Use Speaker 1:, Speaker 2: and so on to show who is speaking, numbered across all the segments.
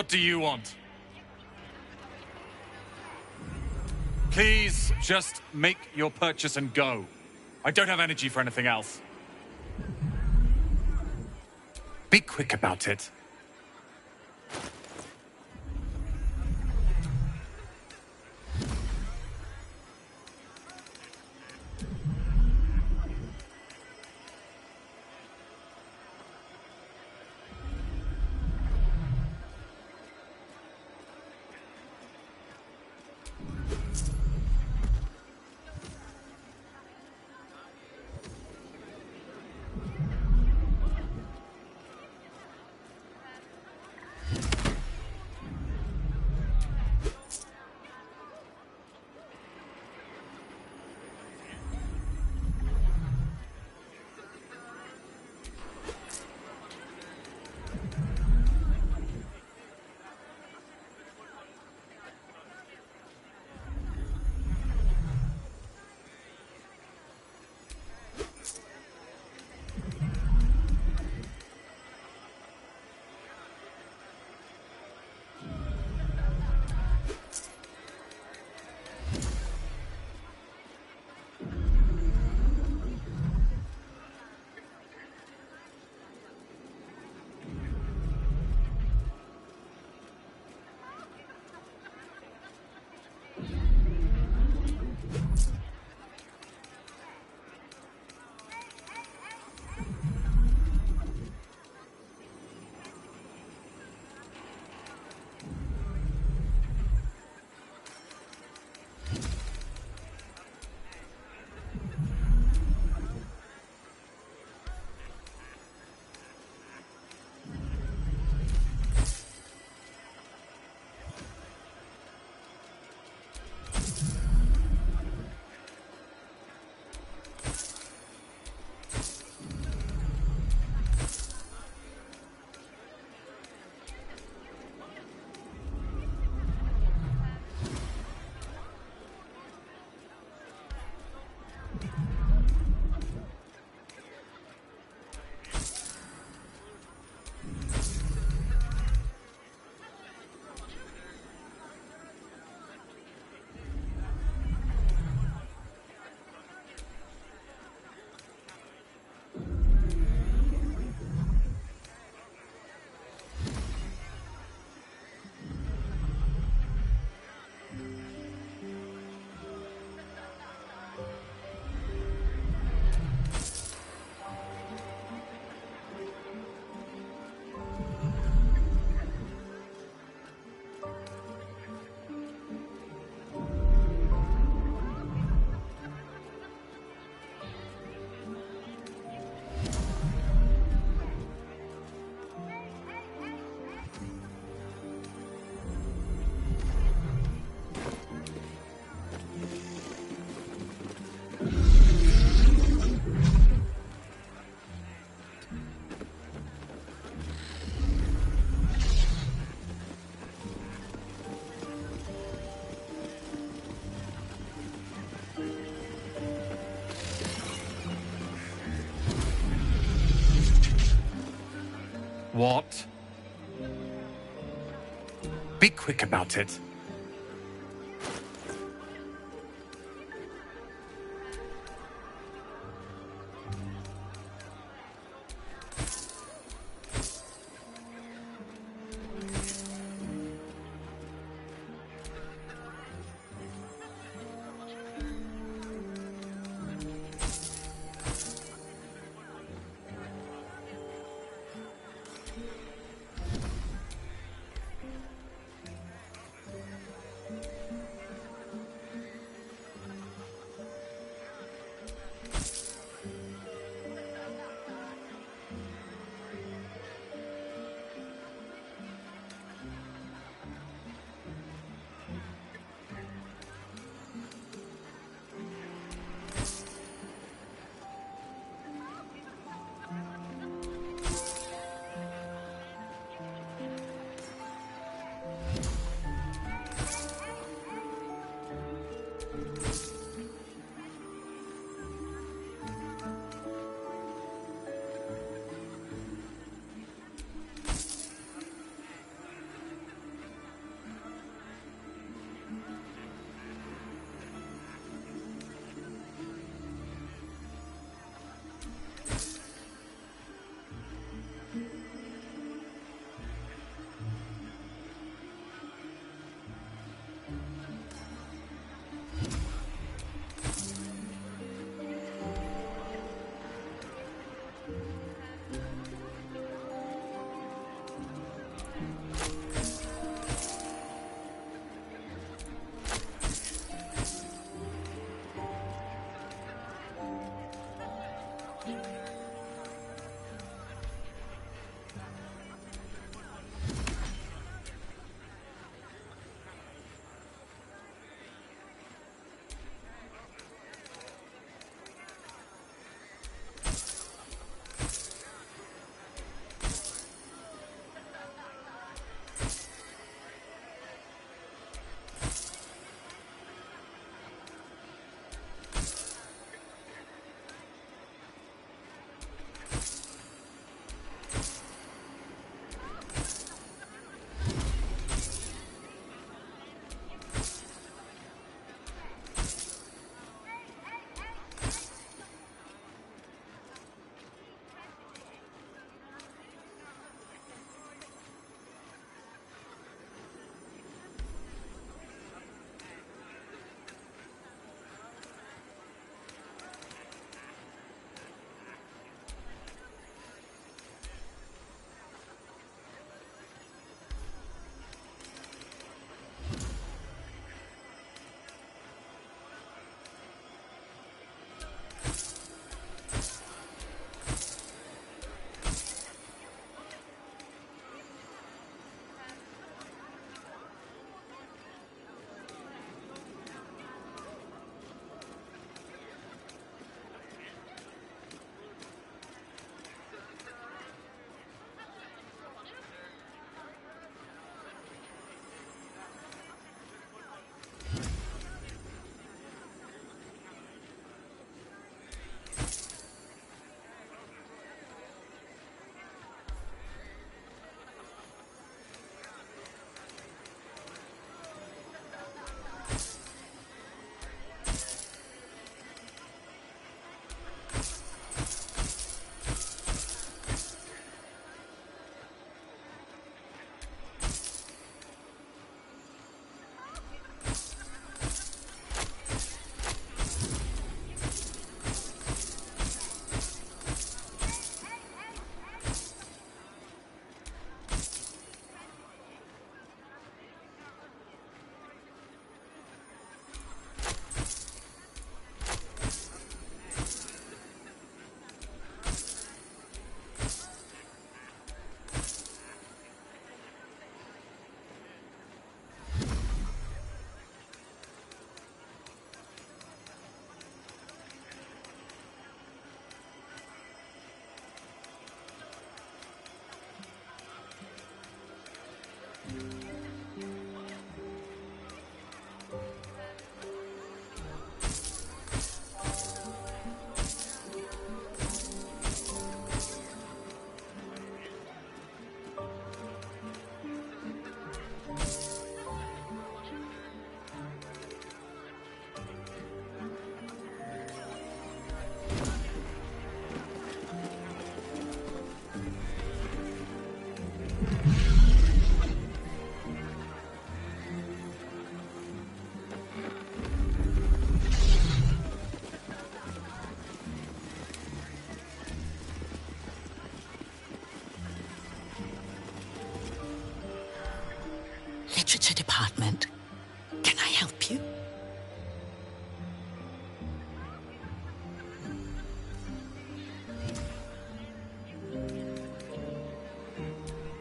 Speaker 1: What do you want? Please just make your purchase and go. I don't have energy for anything else. Be quick about it. What? Be quick about it.
Speaker 2: literature department. Can I help you?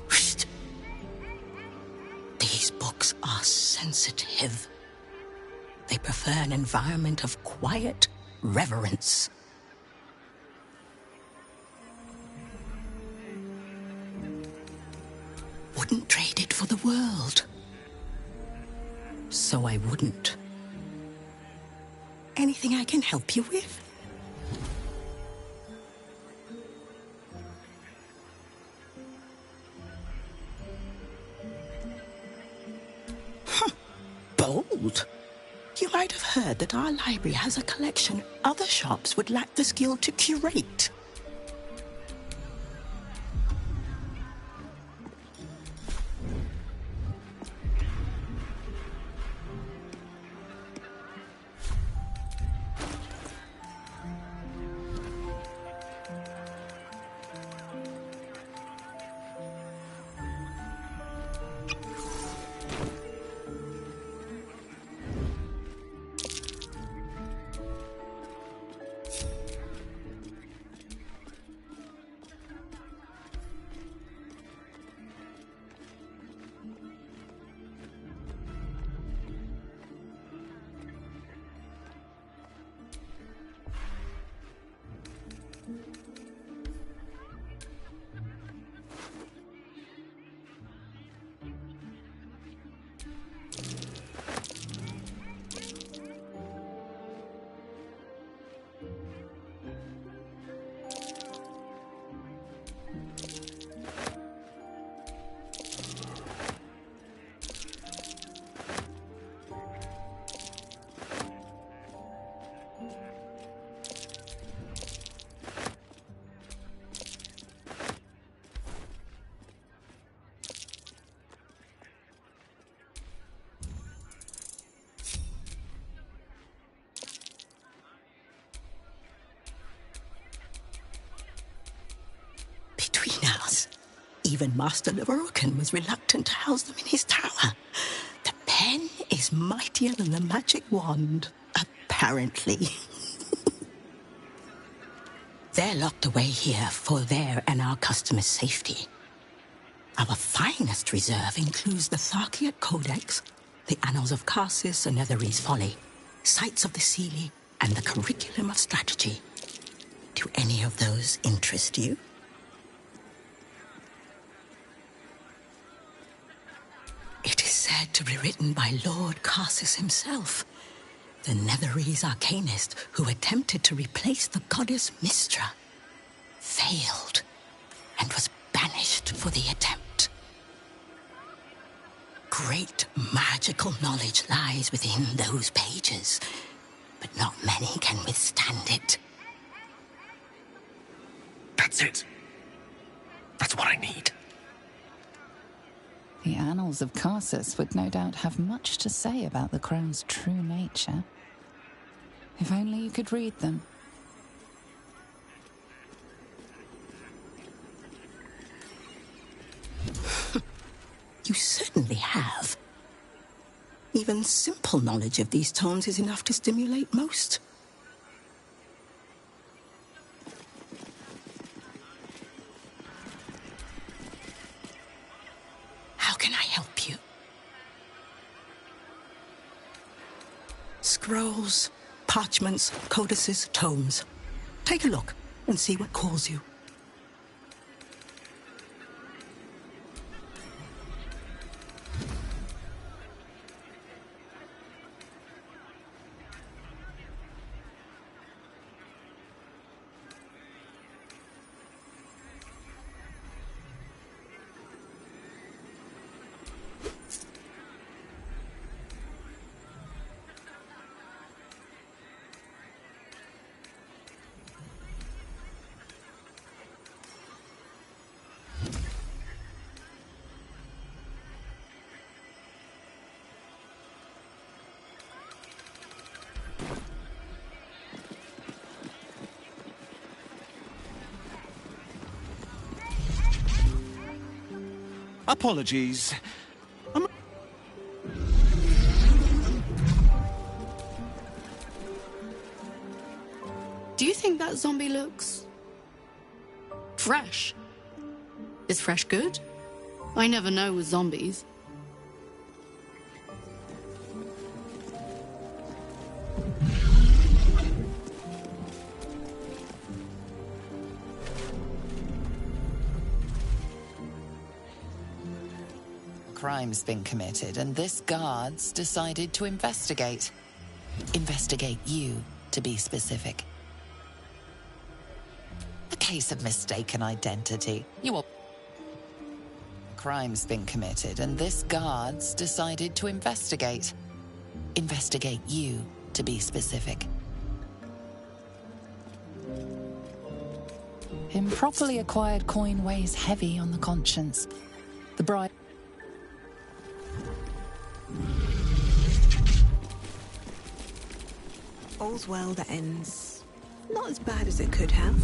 Speaker 2: Shh. These books are sensitive. They prefer an environment of quiet reverence. Wouldn't trade it for the world. So I wouldn't. Anything I can help you with? Bold. You might have heard that our library has a collection other shops would lack the skill to curate. Between us, even Master Leverokin was reluctant to house them in his tower. The pen is mightier than the magic wand, apparently. They're locked away here for their and our customers' safety. Our finest reserve includes the Tharkiot Codex, the Annals of Karsus and Netherese Folly, Sights of the Seelie, and the Curriculum of Strategy. Do any of those interest you? It is said to be written by Lord Karsus himself, the Netherese arcanist who attempted to replace the goddess Mystra, failed, and was banished for the attempt. Great magical knowledge lies within those pages, but not many can withstand it.
Speaker 3: That's it. That's what I need.
Speaker 4: The Annals of Karsus would no doubt have much to say about the crown's true nature. If only you could read them.
Speaker 2: You certainly have. Even simple knowledge of these tones is enough to stimulate most. How can I help you? Scrolls, parchments, codices, tomes. Take a look and see what calls you.
Speaker 5: Apologies. Do you think that zombie looks fresh? Is fresh good? I never know with zombies.
Speaker 4: Crime's been committed, and this guard's decided to investigate. Investigate you, to be specific. A case of mistaken identity. You will... Crime's been committed, and this guard's decided to investigate. Investigate you, to be specific. Improperly acquired coin weighs heavy on the conscience. The bride...
Speaker 6: All's well that ends. Not as bad as it could have.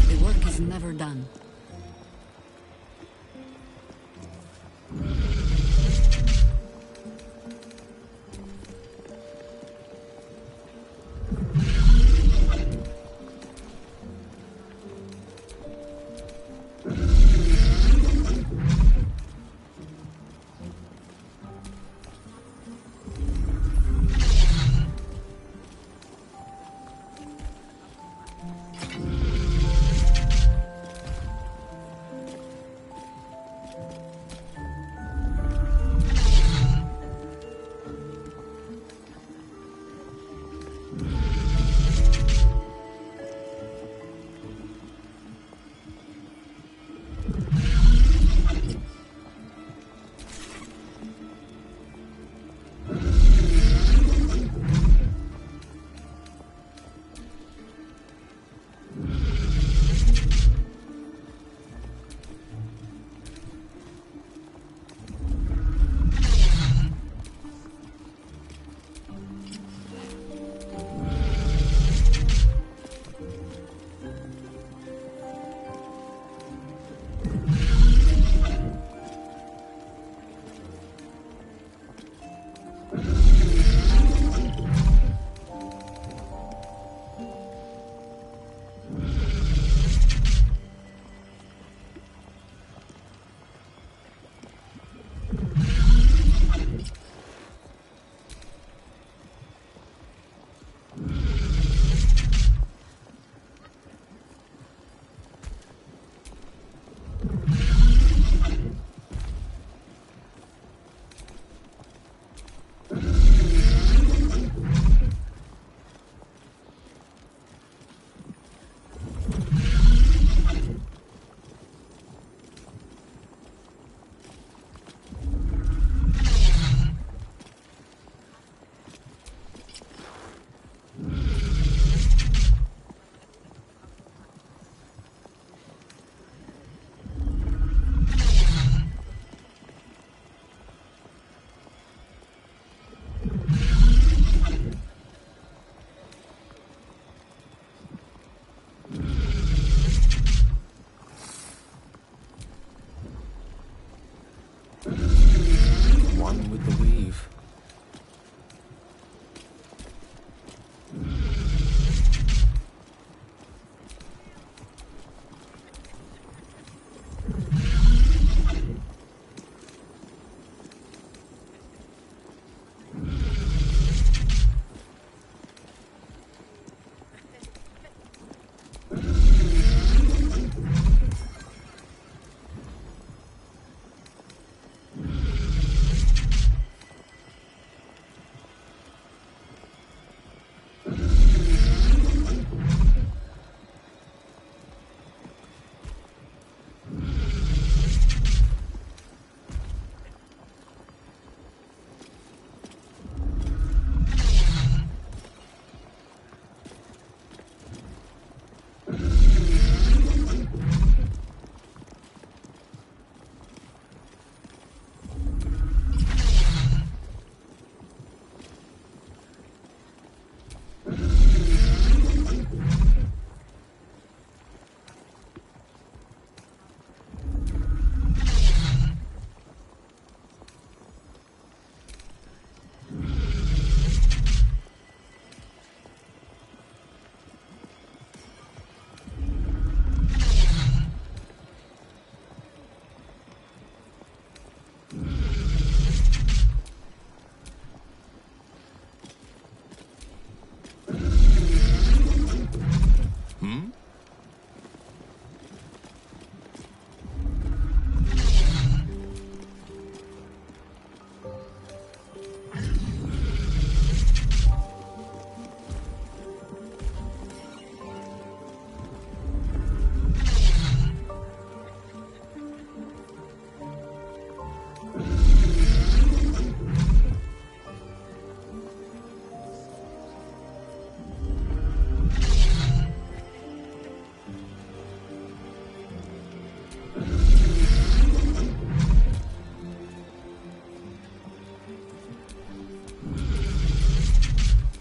Speaker 5: The work is never done.
Speaker 3: One with the weave.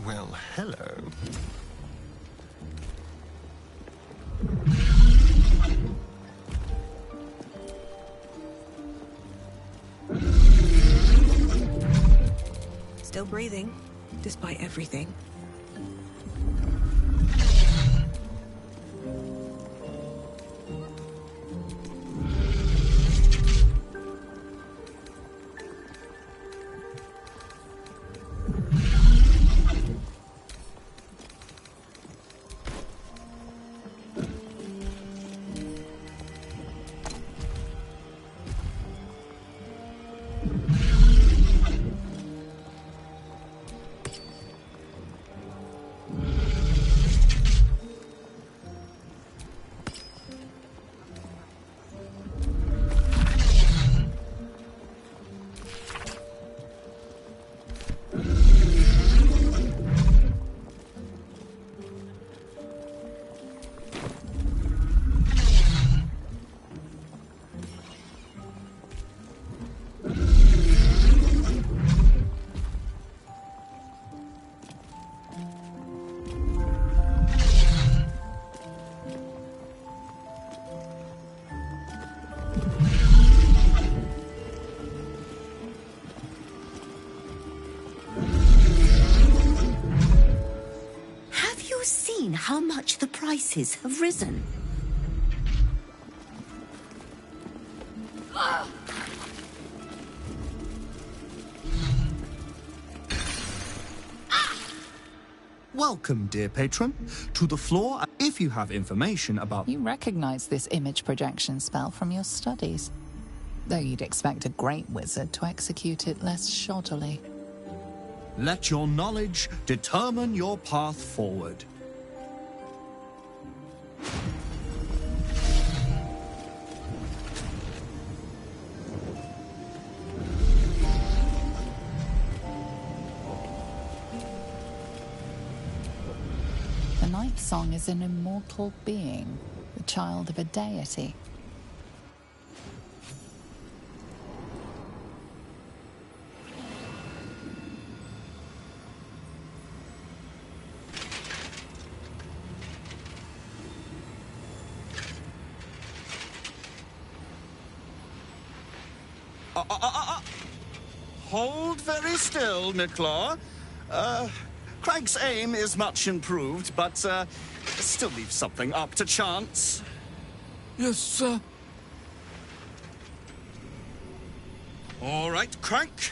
Speaker 3: Well, hello.
Speaker 6: Still breathing, despite everything.
Speaker 7: How much the prices have risen.
Speaker 8: Welcome, dear patron, to the floor. If you have information about...
Speaker 4: You recognize this image projection spell from your studies, though you'd expect a great wizard to execute it less shoddily.
Speaker 8: Let your knowledge determine your path forward.
Speaker 4: The Night Song is an immortal being, the child of a deity.
Speaker 8: Hold very still, Nicklaw. Craig's aim is much improved, but still leaves something up to chance.
Speaker 1: Yes, sir.
Speaker 8: All right, Crank.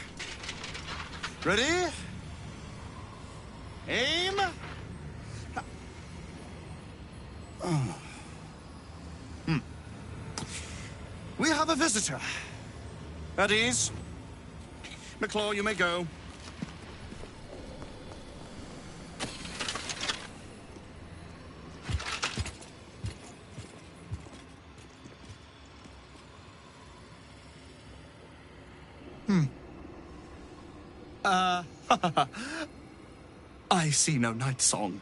Speaker 8: Ready? Aim. We have a visitor. At ease. McClaw, you may go. I see no night song.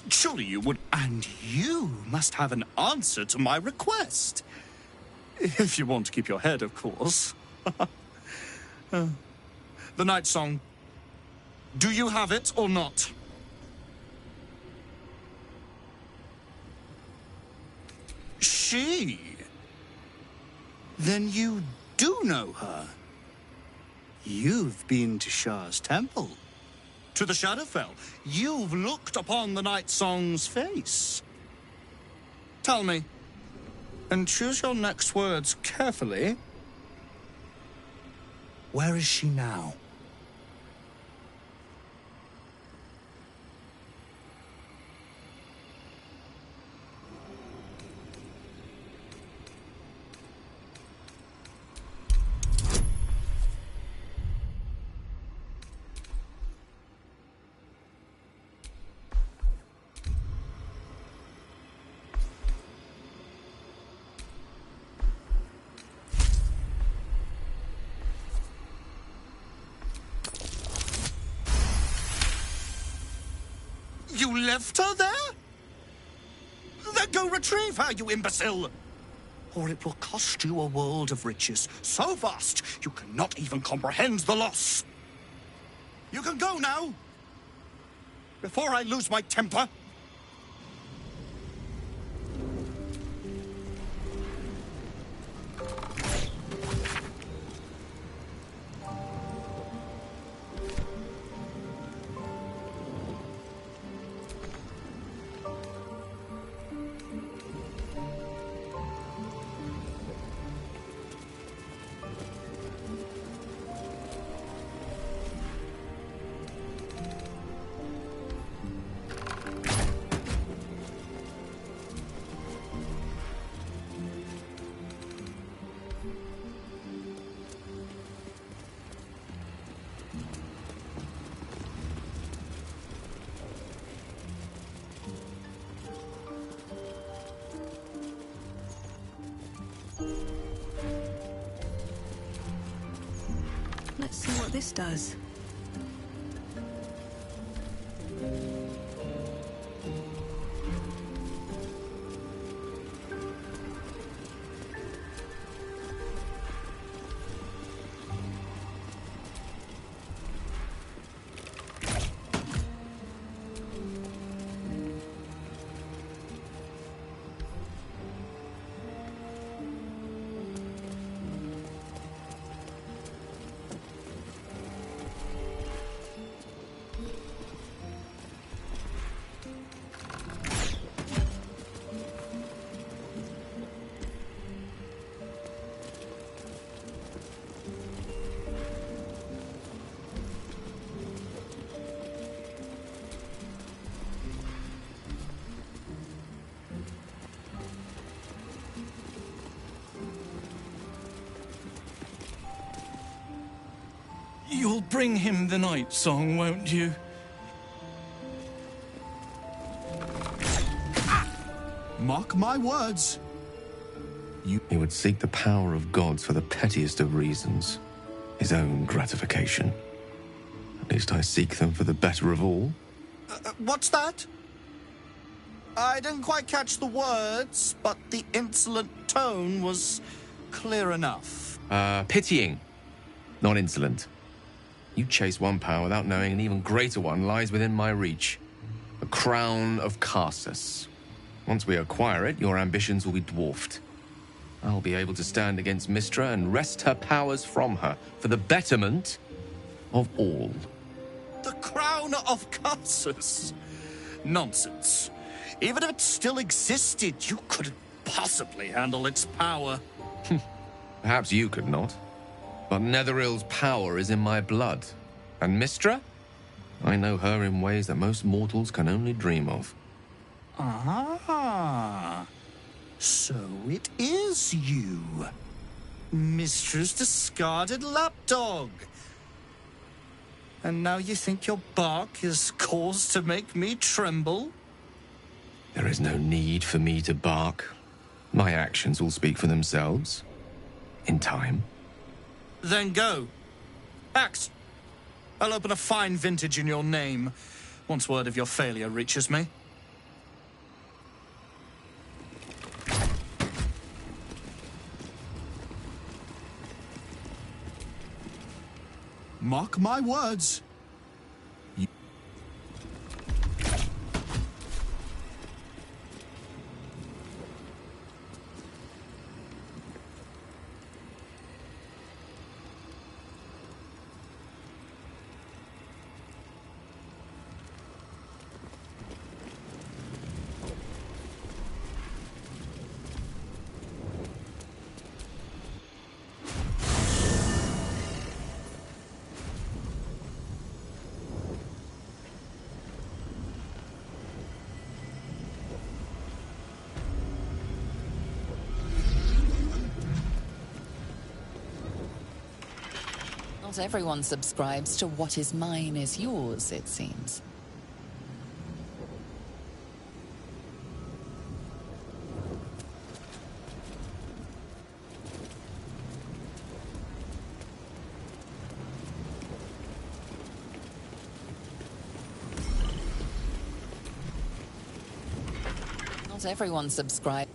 Speaker 8: Surely you would... And you must have an answer to my request. If you want to keep your head, of course. The night song. Do you have it or not? She? Then you do know her. You've been to Shah's temple. To the Shadowfell. You've looked upon the night song's face. Tell me, and choose your next words carefully. Where is she now? You left her there? Then go retrieve her, you imbecile! or it will cost you a world of riches, so vast you cannot even comprehend the loss. You can go now, before I lose my temper.
Speaker 6: Let's see what this does.
Speaker 3: You'll bring him the night song, won't you?
Speaker 8: Mark my words.
Speaker 3: He would seek the power of gods for the pettiest of reasons. His own gratification. At least I seek them for the better of all.
Speaker 8: What's that? I didn't quite catch the words, but the insolent tone was clear enough.
Speaker 3: Pitying, not insolent. You chase one power without knowing an even greater one lies within my reach. The crown of Carsus. Once we acquire it, your ambitions will be dwarfed. I'll be able to stand against Mystra and wrest her powers from her for the betterment of all.
Speaker 8: The crown of Carsus? Nonsense. Even if it still existed, you couldn't possibly handle its power.
Speaker 3: Perhaps you could not. But Netherill's power is in my blood. And Mystra? I know her in ways that most mortals can only dream of.
Speaker 8: Ah, so it is you. Mystra's discarded lapdog. And now you think your bark is cause to make me tremble?
Speaker 3: There is no need for me to bark. My actions will speak for themselves. In time.
Speaker 8: Then go. Act. I'll open a fine vintage in your name, once word of your failure reaches me. Mark my words.
Speaker 4: Not everyone subscribes to what is mine is yours, it seems. Not everyone subscribes.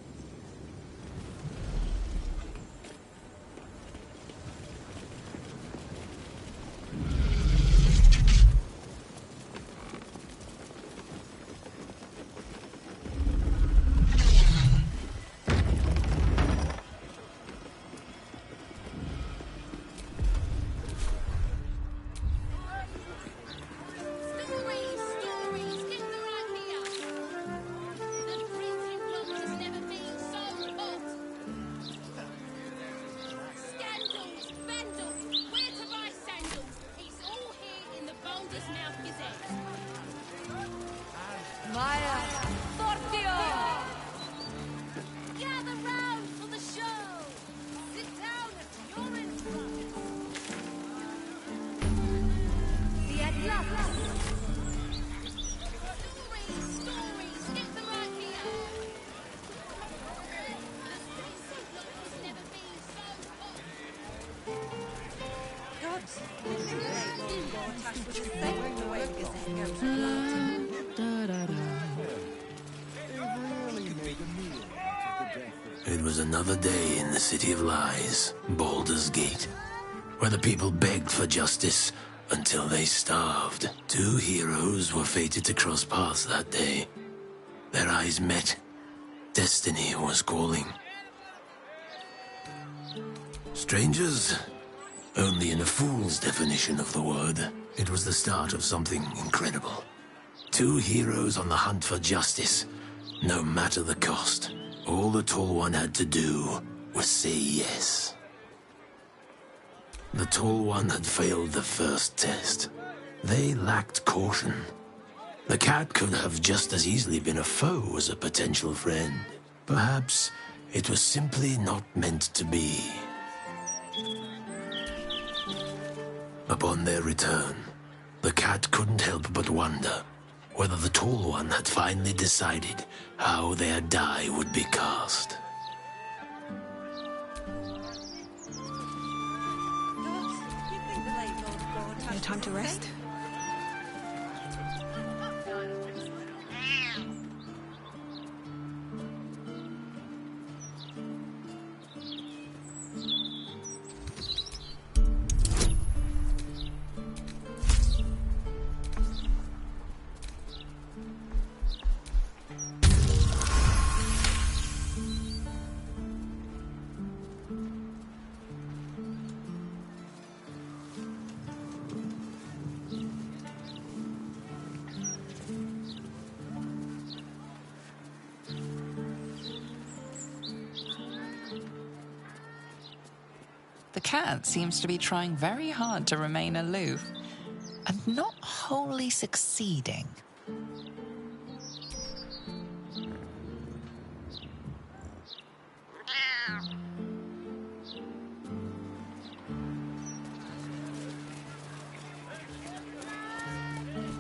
Speaker 9: It was another day in the City of Lies, Baldur's Gate, where the people begged for justice until they starved. Two heroes were fated to cross paths that day. Their eyes met. Destiny was calling. Strangers? Only in a fool's definition of the word. It was the start of something incredible. Two heroes on the hunt for justice, no matter the cost. All the Tall One had to do was say yes. The Tall One had failed the first test. They lacked caution. The cat could have just as easily been a foe as a potential friend. Perhaps it was simply not meant to be. Upon their return, the cat couldn't help but wonder whether the Tall One had finally decided how their die would be cast.
Speaker 6: No time to rest?
Speaker 4: The cat seems to be trying very hard to remain aloof, and not wholly succeeding.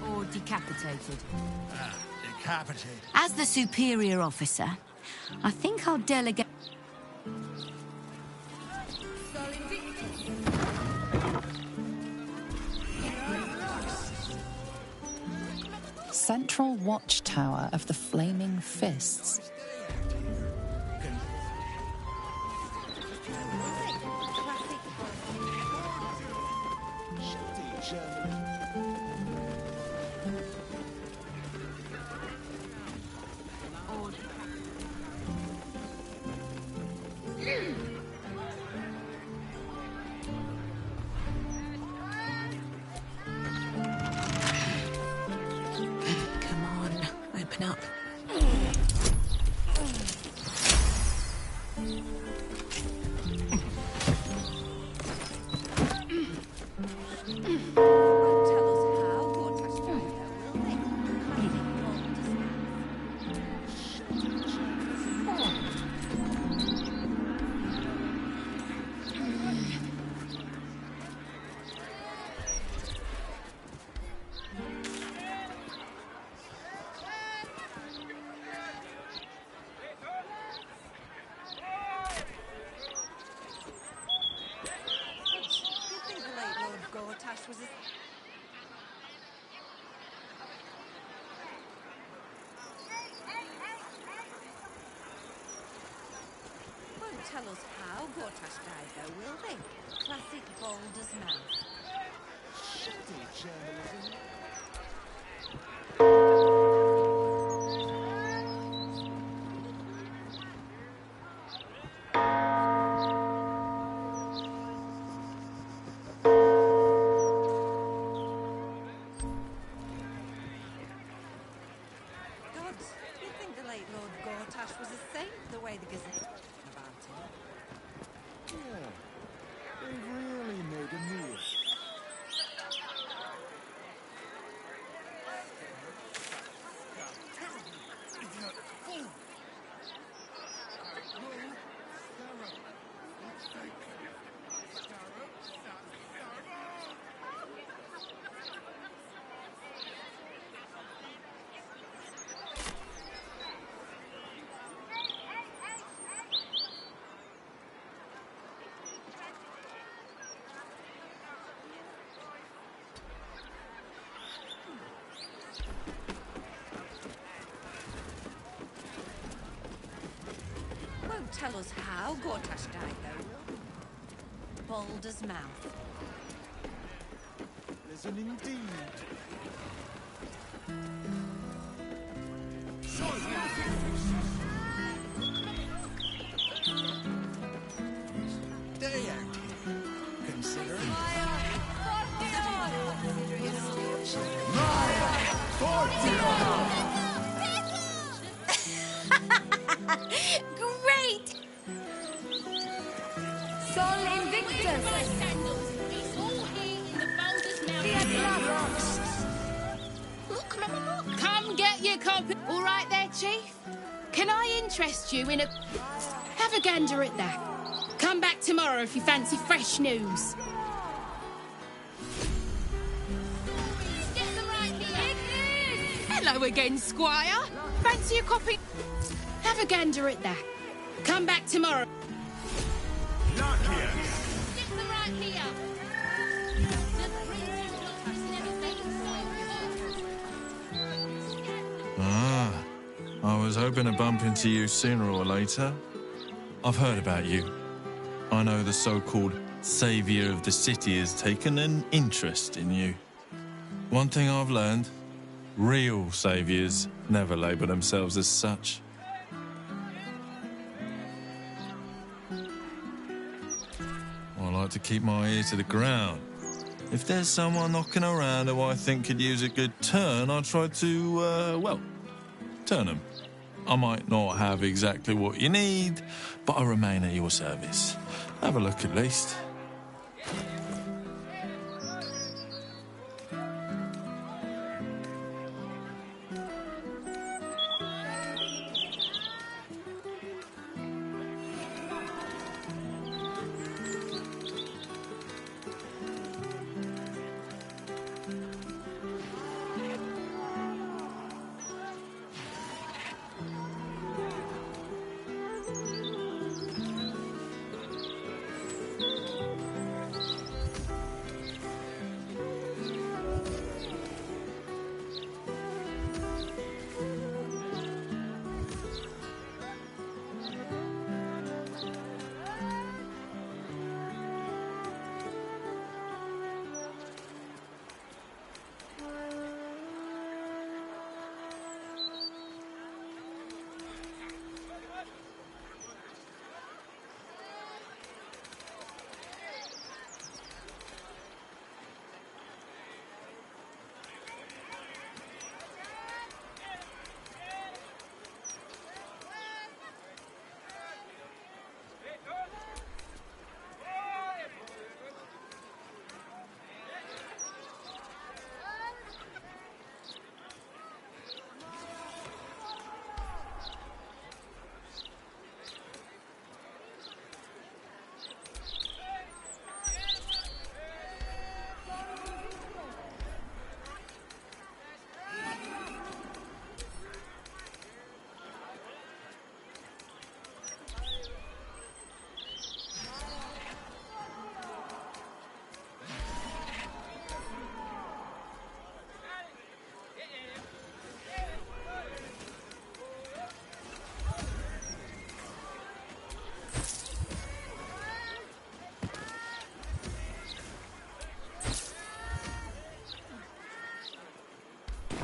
Speaker 10: Or decapitated.
Speaker 11: Decapitated.
Speaker 10: As the superior officer, I think I'll delegate...
Speaker 4: Central watchtower of the Flaming Fists.
Speaker 6: Come on, open up.
Speaker 10: Tell us how Gortash died, though, will they? Classic Baldur's mouth.
Speaker 11: Shitty journalism.
Speaker 10: Gods, you'd think the late Lord Gortash was a saint, the way the Gazette about him.
Speaker 11: Yeah, they've really made a meal.
Speaker 10: tell us how Gortash died, though. Baldur's mouth.
Speaker 11: Listen indeed. Stay out here. Consider
Speaker 10: Great!
Speaker 12: Sol Invictus!
Speaker 13: Come get your copy. All right there, Chief? Can I interest you in a... Have a gander at that. Come back tomorrow if you fancy fresh news. Hello again, Squire. Fancy a copy? Have a gander at that. Come back tomorrow.
Speaker 11: not here.
Speaker 14: Ah, I was hoping to bump into you sooner or later. I've heard about you. I know the so-called savior of the city has taken an interest in you. One thing I've learned, real saviors never label themselves as such. I like to keep my ear to the ground. If there's someone knocking around who I think could use a good turn, I try to, well, turn them. I might not have exactly what you need, but I remain at your service. Have a look at least.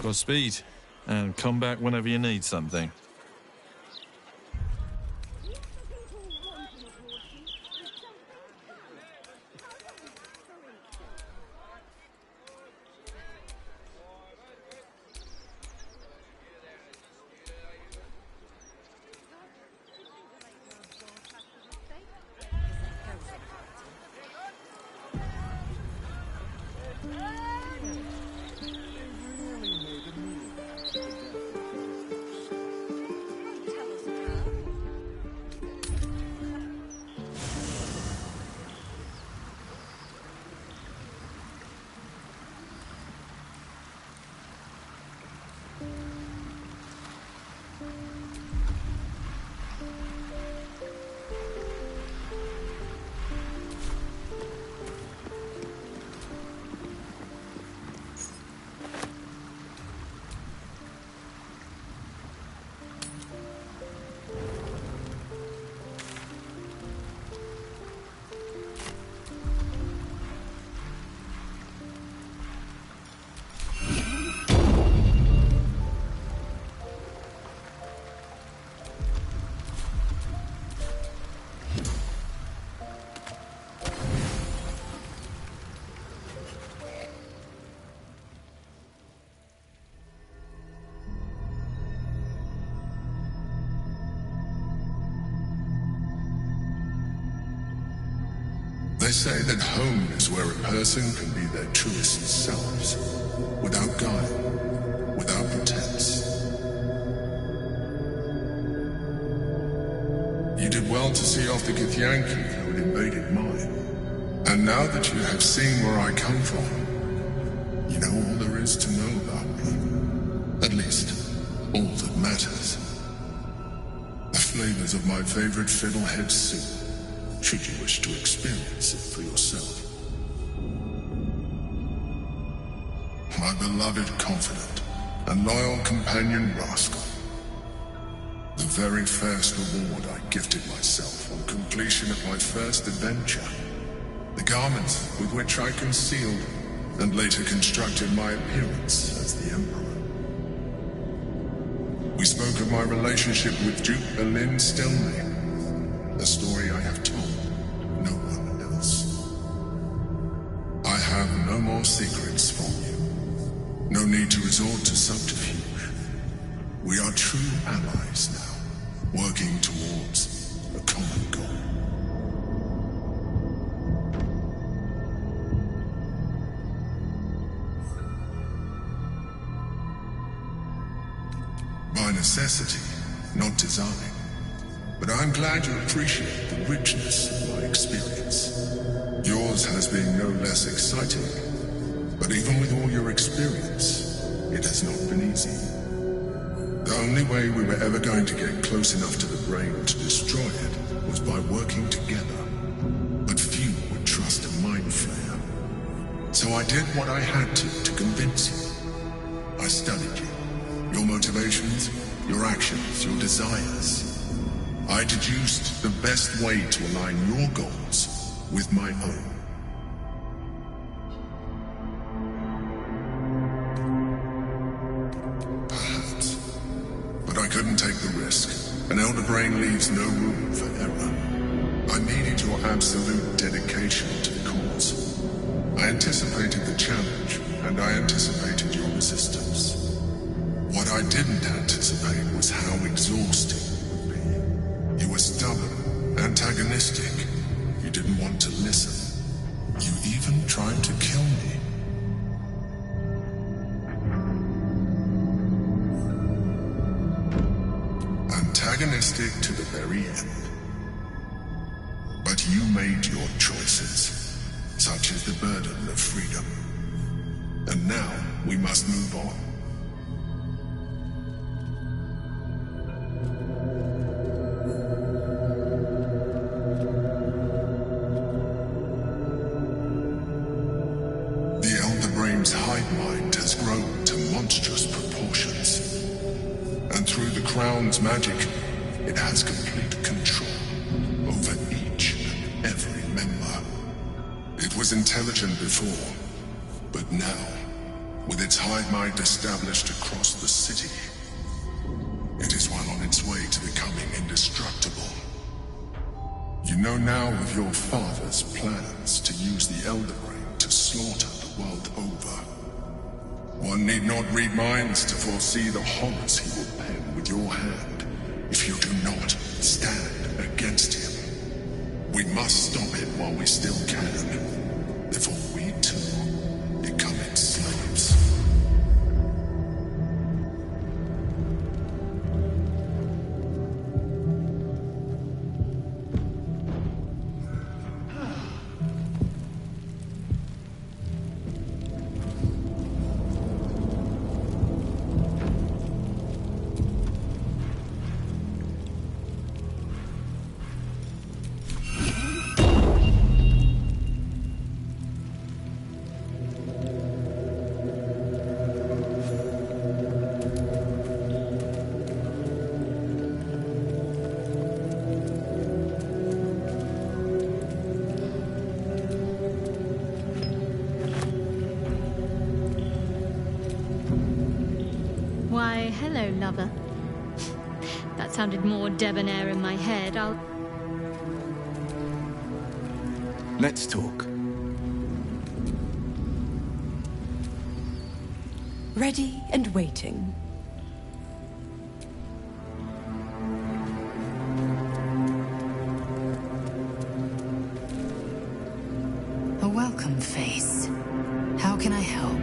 Speaker 14: Godspeed, and come back whenever you need something.
Speaker 15: They say that home is where a person can be their truest selves, without guile, without pretense. You did well to see off the Githyanki who had invaded mine. And now that you have seen where I come from, you know all there is to know about me. At least, all that matters. The flavors of my favorite fiddlehead soup, should you wish to experience it for yourself. My beloved confidant and loyal companion Rascal. The very first reward I gifted myself on completion of my first adventure. The garments with which I concealed and later constructed my appearance as the Emperor. We spoke of my relationship with Duke Berlin Stelmane, a story I have told no one else. I have no more secrets from you. No need to resort to subterfuge. We are true allies now, working towards a common goal. By necessity, not design. But I'm glad you appreciate the richness of my experience. Yours has been no less exciting. But even with all your experience, it has not been easy. The only way we were ever going to get close enough to the brain to destroy it was by working together. But few would trust a mind flayer. So I did what I had to convince you. I studied you. Your motivations, your actions, your desires. I deduced the best way to align your goals with my own. Perhaps. But I couldn't take the risk. An elder brain leaves no room for error. I needed your absolute dedication to the cause. I anticipated the challenge, and I anticipated your resistance. What I didn't anticipate was how exhausting it would be. You were stubborn, antagonistic. You didn't want to listen. You even tried to kill me. Antagonistic to the very end. But you made your choices. Such is the burden of freedom. And now we must move on. Crown's magic, it has complete control over each and every member. It was intelligent before, but now, with its hive mind established across the city, it is well on its way to becoming indestructible. You know now of your father's plans to use the Elder Brain to slaughter the world over. One need not read minds to foresee the horrors he will pen with your hand if you do not stand against him. We must stop it while we still can, before we too become its slaves.
Speaker 16: Why, hello, lover. That sounded more debonair in my head.
Speaker 17: Let's talk.
Speaker 18: Ready and waiting.
Speaker 19: A welcome face. How can I help?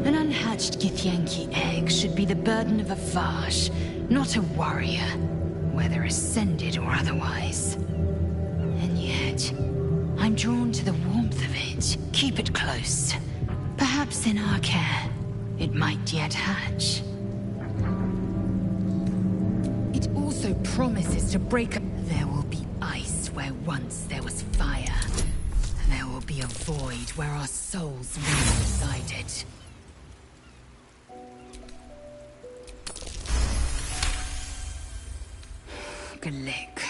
Speaker 19: An unhatched Githyanki egg should be the burden of a Vash, not a warrior, whether ascended or otherwise. And yet, I'm drawn to the warmth of it. Keep it close. Perhaps in our care, it might yet hatch. It also promises to break up. There will be ice where once there was fire. There will be a void where our souls once resided. Galik.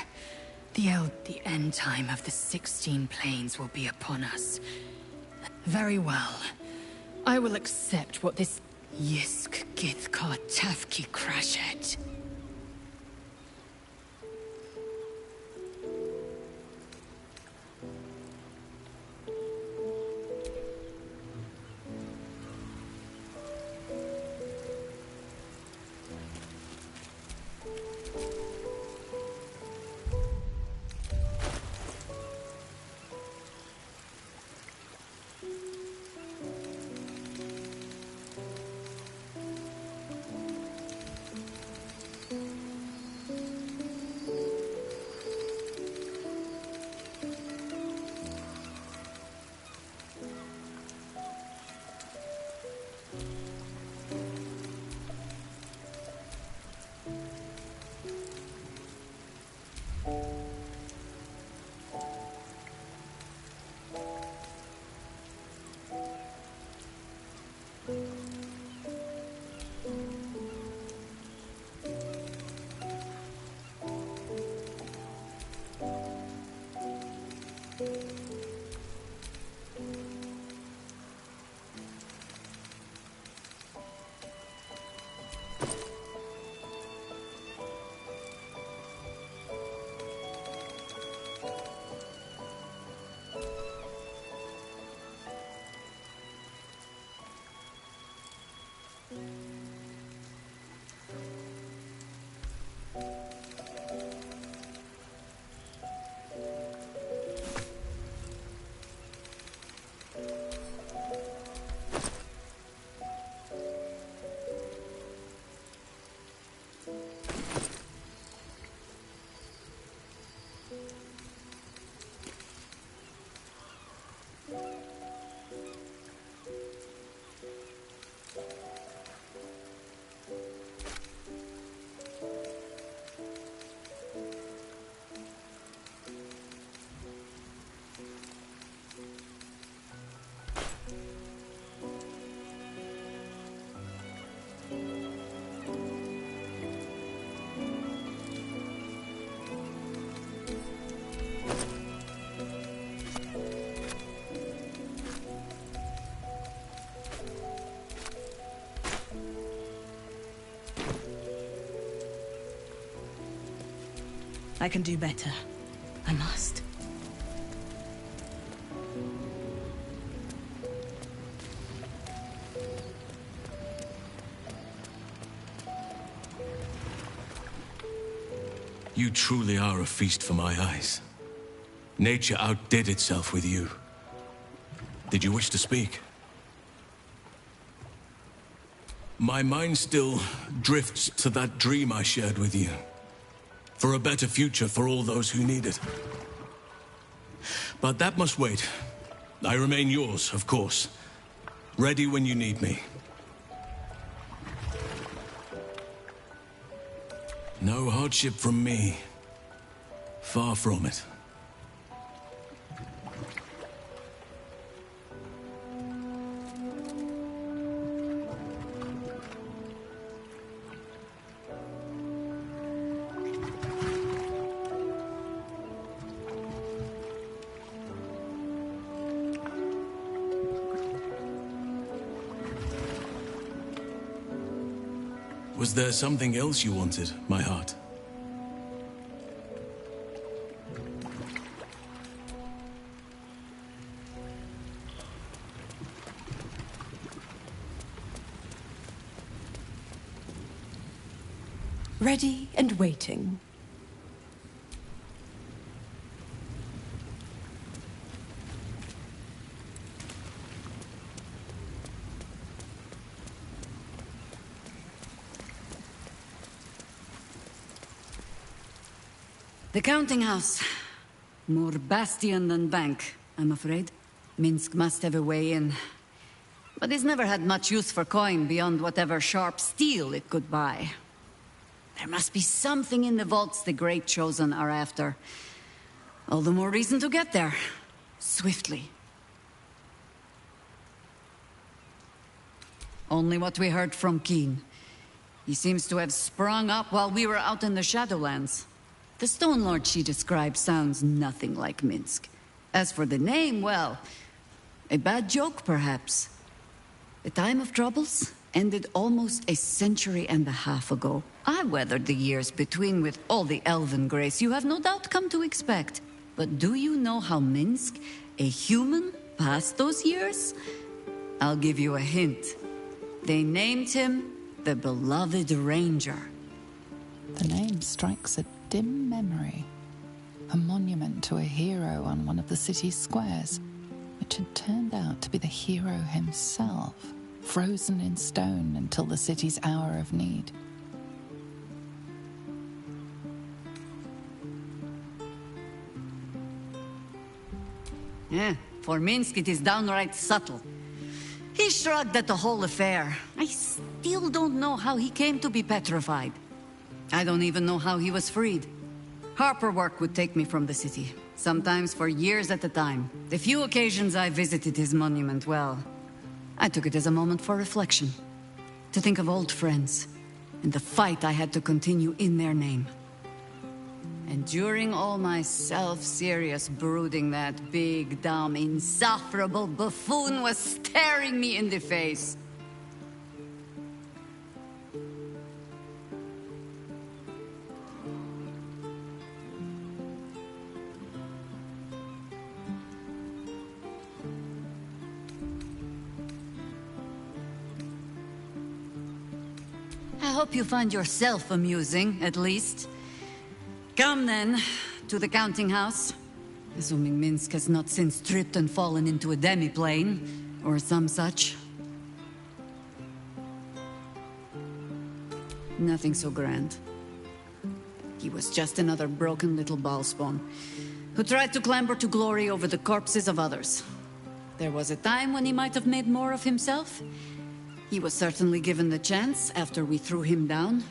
Speaker 19: The end time of the 16 planes will be upon us. Very well. I will accept what this Yisk Githkar Tafki Crashet.
Speaker 2: I can do better. I must.
Speaker 9: You truly are a feast for my eyes. Nature outdid itself with you. Did you wish to speak? My mind still drifts to that dream I shared with you. For a better future for all those who need it. But that must wait. I remain yours, of course. Ready when you need me. No hardship from me. Far from it. Was there something else you wanted, my heart?
Speaker 18: Ready and waiting.
Speaker 20: The counting house. More bastion than bank, I'm afraid. Minsk must have a way in. But it's never had much use for coin beyond whatever sharp steel it could buy. There must be something in the vaults the Great Chosen are after. All the more reason to get there. Swiftly. Only what we heard from Keen. He seems to have sprung up while we were out in the Shadowlands. The Stone Lord she described sounds nothing like Minsk. As for the name, well, a bad joke, perhaps. The time of troubles ended almost a century and a half ago. I weathered the years between with all the elven grace you have no doubt come to expect. But do you know how Minsk, a human, passed those years? I'll give you a hint. They named him the Beloved Ranger.
Speaker 4: The name strikes a dim memory. A monument to a hero on one of the city's squares, which had turned out to be the hero himself, frozen in stone until the city's hour of need.
Speaker 20: Yeah, for Minsk it is downright subtle. He shrugged at the whole affair. I still don't know how he came to be petrified. I don't even know how he was freed. Harper work would take me from the city, sometimes for years at a time. The few occasions I visited his monument, well, I took it as a moment for reflection. To think of old friends, and the fight I had to continue in their name. And during all my self-serious brooding, that big, dumb, insufferable buffoon was staring me in the face. I hope you find yourself amusing, at least. Come then, to the counting house. Assuming Minsk has not since tripped and fallen into a demi-plane, or some such. Nothing so grand. He was just another broken little ballspawn, who tried to clamber to glory over the corpses of others. There was a time when he might have made more of himself. He was certainly given the chance after we threw him down.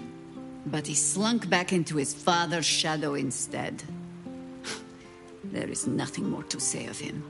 Speaker 20: But he slunk back into his father's shadow instead. There is nothing more to say of him.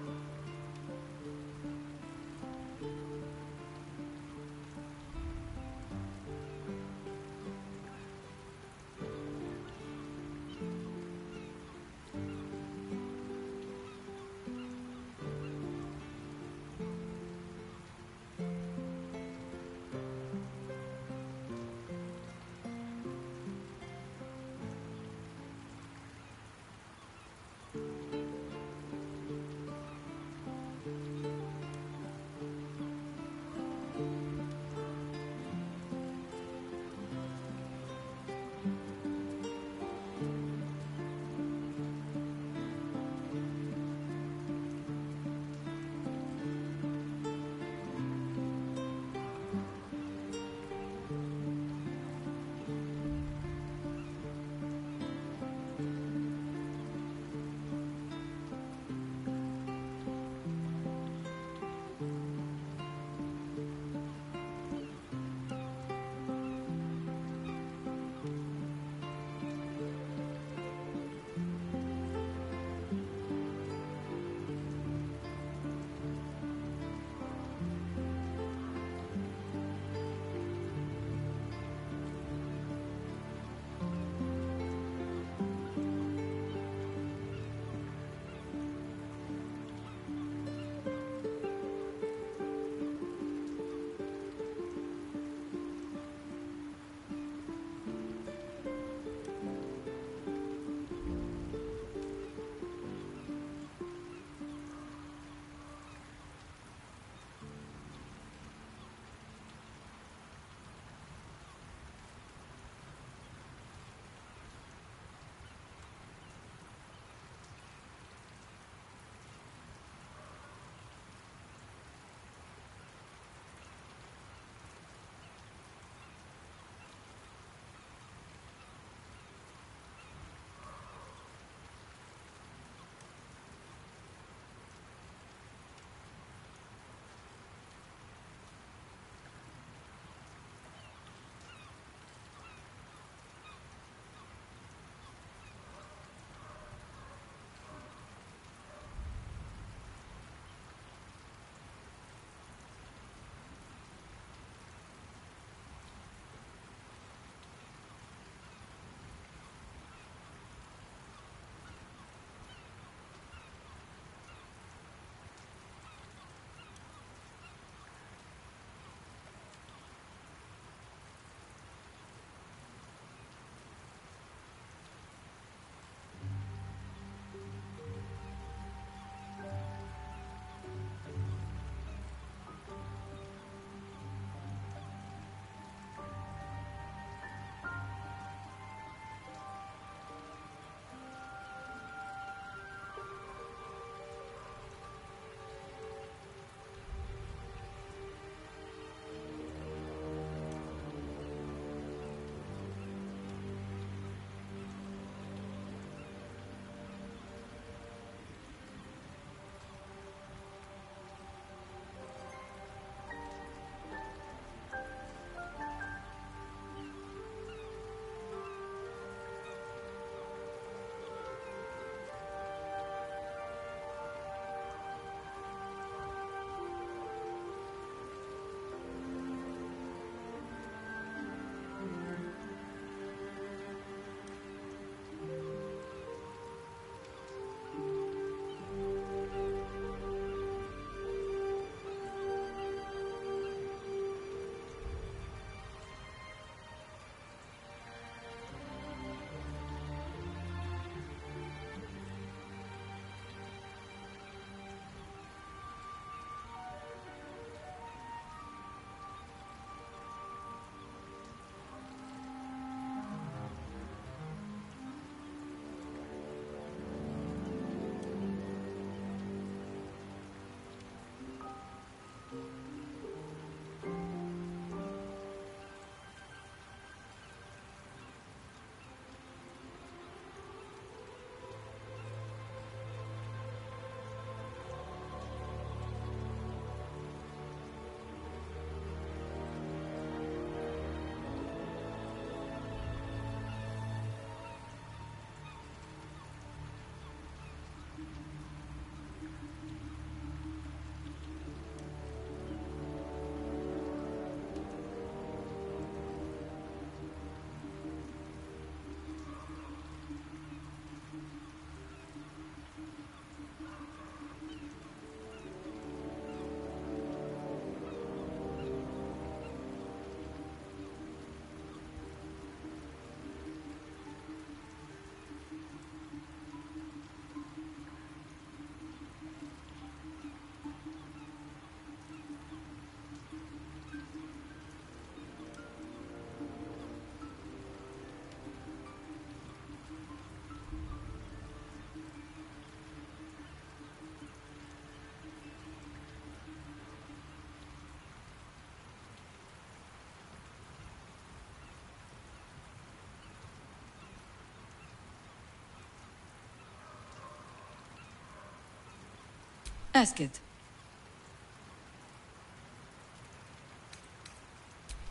Speaker 20: Ask it.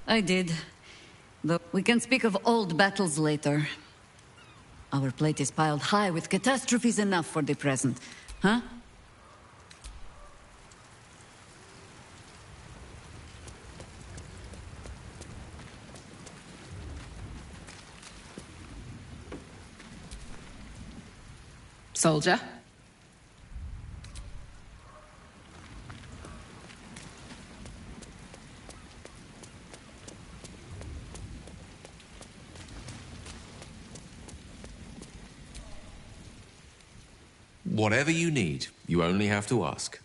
Speaker 20: I did. Though we can speak of old battles later. Our plate is piled high with catastrophes enough for the present. Huh?
Speaker 21: Soldier?
Speaker 3: Whatever you need, you only have to ask.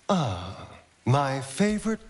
Speaker 22: Ah, my favorite